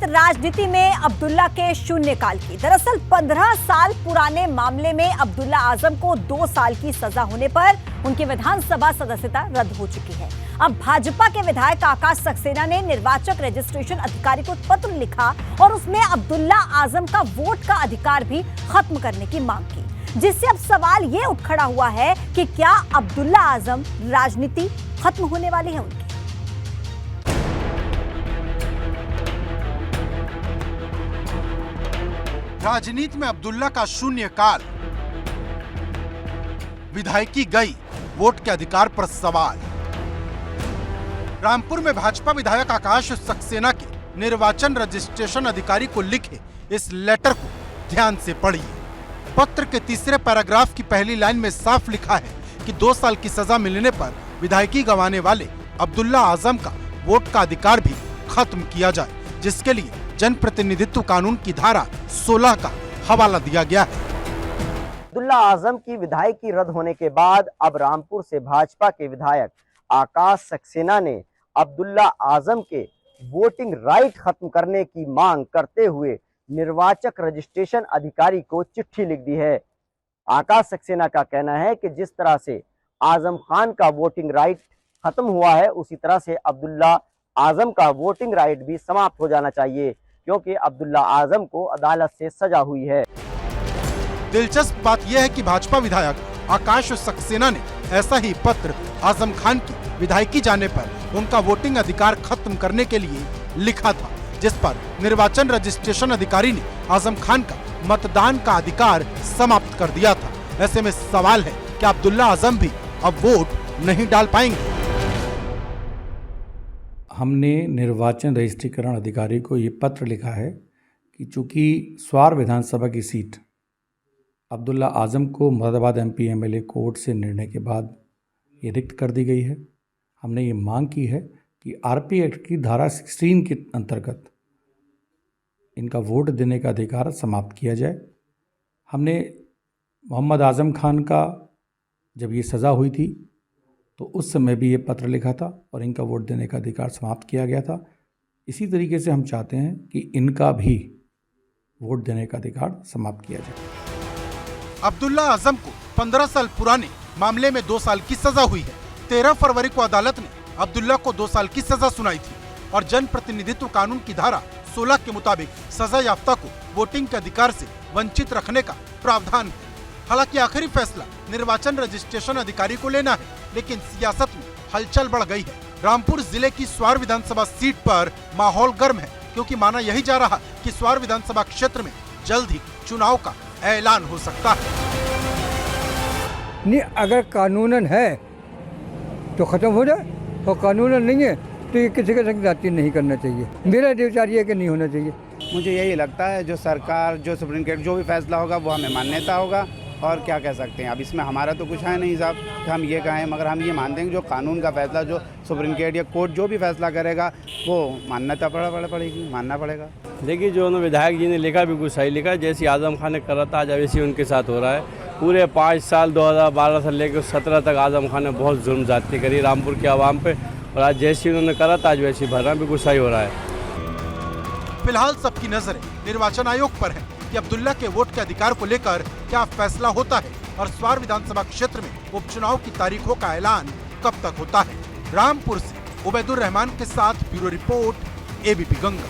राजनीति में अब्दुल्ला के शून्यकाल की। दरअसल 15 साल पुराने मामले में अब्दुल्ला आजम को 2 साल की सजा होने पर उनकी विधानसभा सदस्यता रद्द हो चुकी है। अब भाजपा के विधायक आकाश सक्सेना ने निर्वाचक रजिस्ट्रेशन अधिकारी को पत्र लिखा और उसमें अब्दुल्ला आजम का वोट का अधिकार भी खत्म करने की मांग की, जिससे अब सवाल ये उठ खड़ा हुआ है कि क्या अब्दुल्ला आजम राजनीति खत्म होने वाली है उनकी। राजनीति में अब्दुल्ला का शून्यकाल, विधायकी गई, वोट के अधिकार पर सवाल। रामपुर में भाजपा विधायक आकाश सक्सेना के निर्वाचन रजिस्ट्रेशन अधिकारी को लिखे इस लेटर को ध्यान से पढ़िए। पत्र के तीसरे पैराग्राफ की पहली लाइन में साफ लिखा है कि 2 साल की सजा मिलने पर विधायकी गंवाने वाले अब्दुल्ला आजम का वोट का अधिकार भी खत्म किया जाए, जिसके लिए जनप्रतिनिधित्व कानून की धारा 16 का हवाला दिया गया है। अब्दुल्ला आजम की विधायकी रद्द होने के बाद अब रामपुर से भाजपा के विधायक आकाश सक्सेना ने अब्दुल्ला आजम के वोटिंग राइट खत्म करने की मांग करते हुए निर्वाचक रजिस्ट्रेशन अधिकारी को चिट्ठी लिख दी है। आकाश सक्सेना का कहना है कि जिस तरह से आजम खान का वोटिंग राइट खत्म हुआ है, उसी तरह से अब्दुल्ला आजम का वोटिंग राइट भी समाप्त हो जाना चाहिए, क्योंकि अब्दुल्ला आजम को अदालत से सजा हुई है। दिलचस्प बात यह है कि भाजपा विधायक आकाश सक्सेना ने ऐसा ही पत्र आजम खान की विधायकी जाने पर उनका वोटिंग अधिकार खत्म करने के लिए लिखा था, जिस पर निर्वाचन रजिस्ट्रेशन अधिकारी ने आजम खान का मतदान का अधिकार समाप्त कर दिया था। ऐसे में सवाल है कि अब्दुल्ला आजम भी अब वोट नहीं डाल पाएंगे। हमने निर्वाचन रजिस्ट्रीकरण अधिकारी को ये पत्र लिखा है कि चूंकि स्वार विधानसभा की सीट अब्दुल्ला आजम को मुरादाबाद MP MLA कोर्ट से निर्णय के बाद ये रिक्त कर दी गई है। हमने ये मांग की है कि RP एक्ट की धारा 16 के अंतर्गत इनका वोट देने का अधिकार समाप्त किया जाए। हमने मोहम्मद आजम खान का जब ये सज़ा हुई थी तो उस समय भी ये पत्र लिखा था और इनका वोट देने का अधिकार समाप्त किया गया था। इसी तरीके से हम चाहते हैं कि इनका भी वोट देने का अधिकार समाप्त किया जाए। अब्दुल्ला आजम को 15 साल पुराने मामले में 2 साल की सजा हुई है। 13 फरवरी को अदालत ने अब्दुल्ला को 2 साल की सजा सुनाई थी और जनप्रतिनिधित्व कानून की धारा 16 के मुताबिक सजा याफ्ता को वोटिंग के अधिकार से वंचित रखने का प्रावधान है। हालांकि आखिरी फैसला निर्वाचन रजिस्ट्रेशन अधिकारी को लेना है, लेकिन सियासत में हलचल बढ़ गई है। रामपुर जिले की स्वार विधानसभा सीट पर माहौल गर्म है, क्योंकि माना यही जा रहा कि स्वार विधानसभा क्षेत्र में जल्द ही चुनाव का ऐलान हो सकता है। नहीं, अगर कानूनन है तो खत्म हो जाए और कानूनन नहीं है तो ये किसी के संग जाति नहीं करना चाहिए। मेरा विचार ये है कि नहीं होना चाहिए। मुझे यही लगता है जो सरकार, जो सुप्रीम कोर्ट जो भी फैसला होगा वो हमें मान्यता होगा, और क्या कह सकते हैं। अब इसमें हमारा तो कुछ है नहीं साहब कि हम ये कहें, मगर हम ये मानते हैं कि जो कानून का फैसला, जो सुप्रीम कोर्ट या कोर्ट जो भी फैसला करेगा वो मान्यता पड़ेगी, मानना पड़ेगा। देखिए, जो उन्होंने विधायक जी ने लिखा भी कुछ सही लिखा है। जैसे आजम खान ने करा था, आज वैसे उनके साथ हो रहा है। पूरे 5 साल 2012 से लेकर 17 तक आजम खान ने बहुत जुल्म ज्यादती करी रामपुर के आवाम पे, और आज जैसे उन्होंने करा था आज वैसे भरना भी कुछ सही हो रहा है। फिलहाल सबकी नजरें निर्वाचन आयोग पर है कि अब्दुल्ला के वोट के अधिकार को लेकर क्या फैसला होता है और स्वार विधानसभा क्षेत्र में उपचुनाव की तारीखों का ऐलान कब तक होता है। रामपुर से उबैदुर रहमान के साथ bureau report, ABP Ganga.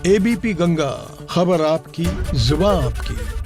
ABP Ganga, खबर आपकी, जुबान आपकी।